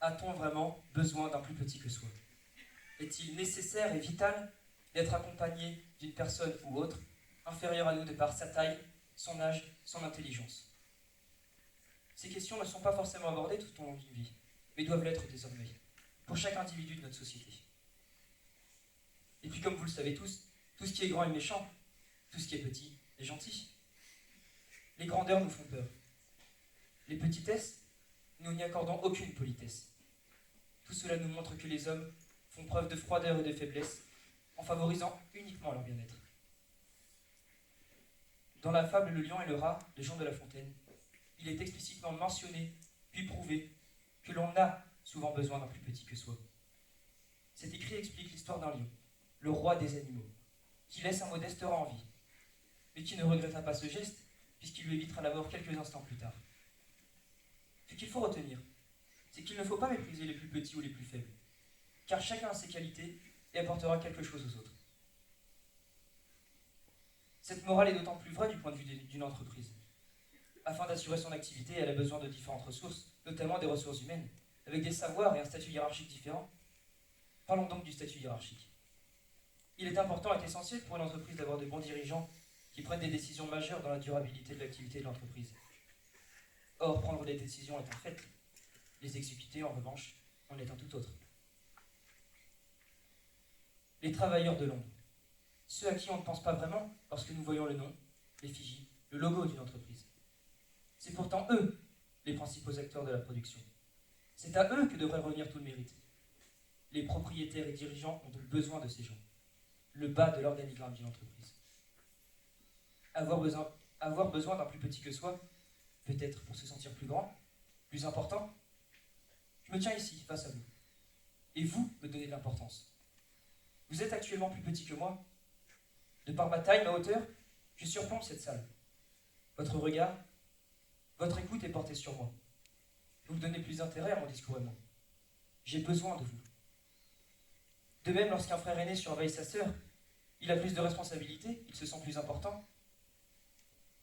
A-t-on vraiment besoin d'un plus petit que soi? Est-il nécessaire et vital d'être accompagné d'une personne ou autre, inférieure à nous de par sa taille, son âge, son intelligence? Ces questions ne sont pas forcément abordées tout au long d'une vie, mais doivent l'être désormais, pour chaque individu de notre société. Et puis comme vous le savez tous, tout ce qui est grand est méchant, tout ce qui est petit est gentil. Les grandeurs nous font peur. Les petitesses, nous n'y accordons aucune politesse. Tout cela nous montre que les hommes font preuve de froideur et de faiblesse en favorisant uniquement leur bien-être. Dans la fable Le lion et le rat de Jean de La Fontaine, il est explicitement mentionné, puis prouvé, que l'on a souvent besoin d'un plus petit que soi. Cet écrit explique l'histoire d'un lion, le roi des animaux, qui laisse un modeste rat en vie, mais qui ne regretta pas ce geste, puisqu'il lui évitera la mort quelques instants plus tard. Ce qu'il faut retenir, c'est qu'il ne faut pas mépriser les plus petits ou les plus faibles, car chacun a ses qualités et apportera quelque chose aux autres. Cette morale est d'autant plus vraie du point de vue d'une entreprise. Afin d'assurer son activité, elle a besoin de différentes ressources, notamment des ressources humaines, avec des savoirs et un statut hiérarchique différent. Parlons donc du statut hiérarchique. Il est important et essentiel pour une entreprise d'avoir de bons dirigeants qui prennent des décisions majeures dans la durabilité de l'activité de l'entreprise. Or, prendre des décisions est un fait. Les exécuter, en revanche, en est un tout autre. Les travailleurs de l'ombre. Ceux à qui on ne pense pas vraiment lorsque nous voyons le nom, l'effigie, le logo d'une entreprise. C'est pourtant eux les principaux acteurs de la production. C'est à eux que devrait revenir tout le mérite. Les propriétaires et dirigeants ont besoin de ces gens, le bas de l'organigramme d'une entreprise. Avoir besoin d'un plus petit que soi, peut-être pour se sentir plus grand, plus important. Je me tiens ici, face à vous, et vous me donnez de l'importance. Vous êtes actuellement plus petit que moi. De par ma taille, ma hauteur, je surplombe cette salle. Votre regard, votre écoute est portée sur moi. Vous me donnez plus d'intérêt à mon discours et moi. J'ai besoin de vous. De même, lorsqu'un frère aîné surveille sa sœur, il a plus de responsabilités, il se sent plus important.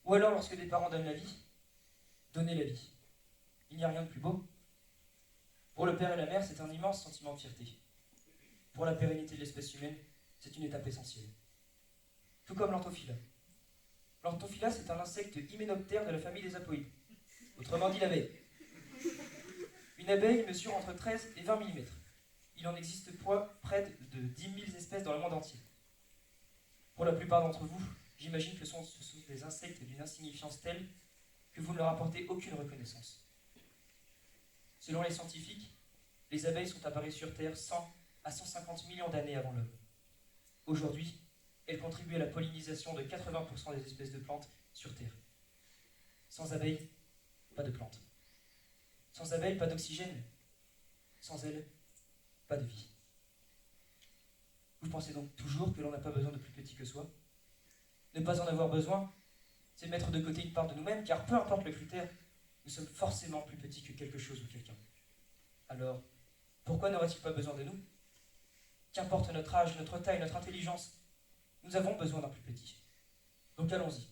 Ou alors, lorsque des parents donnent la vie, donnez la vie. Il n'y a rien de plus beau. Pour le père et la mère, c'est un immense sentiment de fierté. Pour la pérennité de l'espèce humaine, c'est une étape essentielle. Tout comme l'orthophyla. L'orthophyla, c'est un insecte hyménoptère de la famille des apoïdes. Autrement dit, l'abeille. Une abeille mesure entre 13 et 20 mm. Il en existe près de 10 000 espèces dans le monde entier. Pour la plupart d'entre vous, j'imagine que ce sont des insectes d'une insignifiance telle que vous ne leur apportez aucune reconnaissance. Selon les scientifiques, les abeilles sont apparues sur Terre 100 à 150 millions d'années avant l'homme. Aujourd'hui, elles contribuent à la pollinisation de 80% des espèces de plantes sur Terre. Sans abeilles, pas de plantes. Sans abeilles, pas d'oxygène. Sans elles, pas de vie. Vous pensez donc toujours que l'on n'a pas besoin de plus petit que soi? Ne pas en avoir besoin, c'est mettre de côté une part de nous-mêmes, car peu importe le critère, nous sommes forcément plus petits que quelque chose ou quelqu'un. Alors, pourquoi n'aurait-il pas besoin de nous? Qu'importe notre âge, notre taille, notre intelligence, nous avons besoin d'un plus petit. Donc allons-y,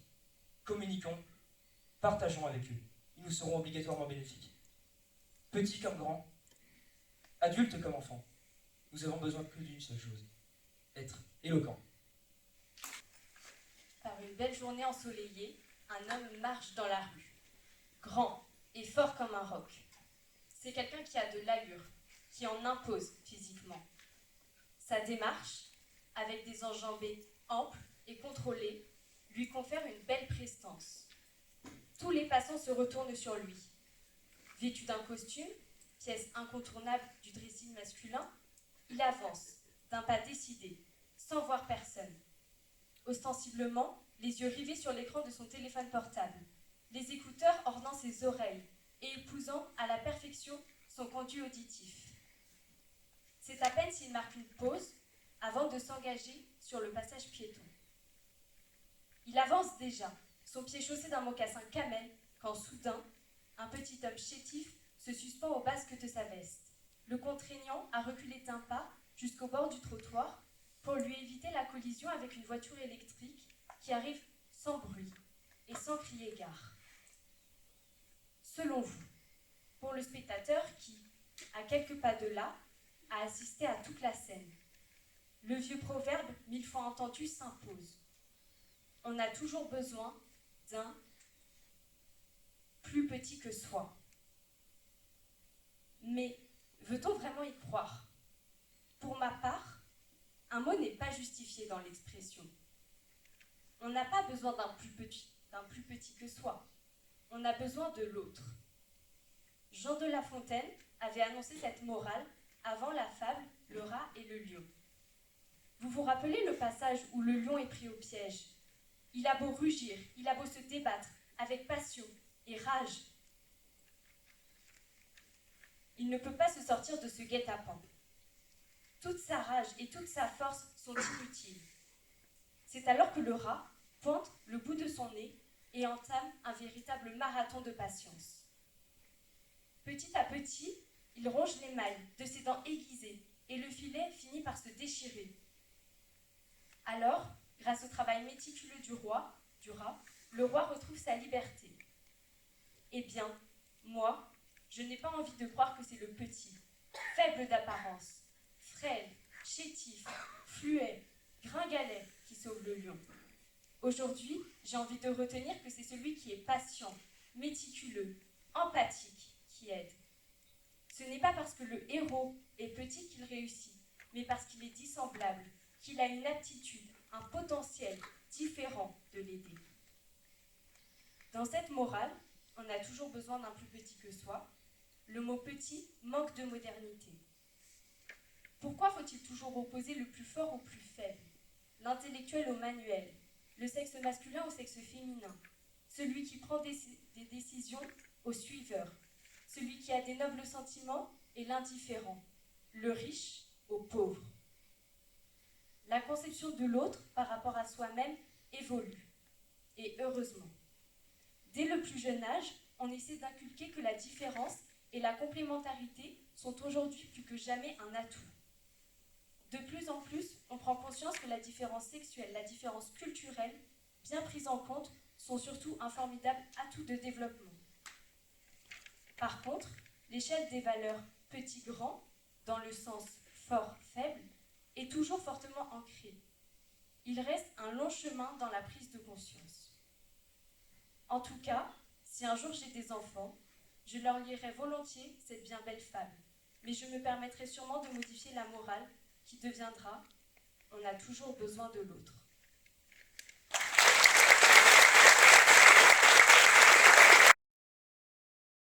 communiquons, partageons avec eux. Ils nous seront obligatoirement bénéfiques. Petits comme grands, adultes comme enfants, nous avons besoin que d'une seule chose, être éloquents. Par une belle journée ensoleillée, un homme marche dans la rue. Grand et fort comme un roc. C'est quelqu'un qui a de l'allure, qui en impose physiquement. Sa démarche, avec des enjambées amples et contrôlées, lui confère une belle prestance. Tous les passants se retournent sur lui. Vêtu d'un costume, pièce incontournable du dressing masculin, il avance, d'un pas décidé, sans voir personne. Ostensiblement, les yeux rivés sur l'écran de son téléphone portable, les écouteurs ornant ses oreilles et épousant à la perfection son conduit auditif. C'est à peine s'il marque une pause avant de s'engager sur le passage piéton. Il avance déjà, son pied chaussé d'un mocassin camel, quand soudain, un petit homme chétif se suspend au basque de sa veste, le contraignant à reculer d'un pas jusqu'au bord du trottoir pour lui éviter la collision avec une voiture électrique qui arrive sans bruit et sans crier gare. Selon vous, pour le spectateur qui, à quelques pas de là, à assister à toute la scène. Le vieux proverbe, 1000 fois entendu, s'impose. On a toujours besoin d'un plus petit que soi. Mais veut-on vraiment y croire? Pour ma part, un mot n'est pas justifié dans l'expression. On n'a pas besoin d'un plus petit que soi. On a besoin de l'autre. Jean de La Fontaine avait annoncé cette morale avant la fable Le rat et le lion. Vous vous rappelez le passage où le lion est pris au piège? Il a beau rugir, il a beau se débattre avec passion et rage, il ne peut pas se sortir de ce guet-apens. Toute sa rage et toute sa force sont inutiles. C'est alors que le rat pointe le bout de son nez et entame un véritable marathon de patience. Petit à petit, il ronge l'émail de ses dents aiguisées et le filet finit par se déchirer. Alors, grâce au travail méticuleux du rat, le roi retrouve sa liberté. Eh bien, moi, je n'ai pas envie de croire que c'est le petit, faible d'apparence, frêle, chétif, fluet, gringalet qui sauve le lion. Aujourd'hui, j'ai envie de retenir que c'est celui qui est patient, méticuleux, empathique qui aide. Ce n'est pas parce que le héros est petit qu'il réussit, mais parce qu'il est dissemblable, qu'il a une aptitude, un potentiel différent de l'aider. Dans cette morale, on a toujours besoin d'un plus petit que soi. Le mot petit manque de modernité. Pourquoi faut-il toujours opposer le plus fort au plus faible, l'intellectuel au manuel, le sexe masculin au sexe féminin, celui qui prend des décisions au suiveur, celui qui a des nobles sentiments et l'indifférent, le riche au pauvre? La conception de l'autre par rapport à soi-même évolue, et heureusement. Dès le plus jeune âge, on essaie d'inculquer que la différence et la complémentarité sont aujourd'hui plus que jamais un atout. De plus en plus, on prend conscience que la différence sexuelle, la différence culturelle, bien prise en compte, sont surtout un formidable atout de développement. Par contre, l'échelle des valeurs petit-grand, dans le sens fort-faible, est toujours fortement ancrée. Il reste un long chemin dans la prise de conscience. En tout cas, si un jour j'ai des enfants, je leur lirai volontiers cette bien belle fable, mais je me permettrai sûrement de modifier la morale qui deviendra « On a toujours besoin de l'autre ».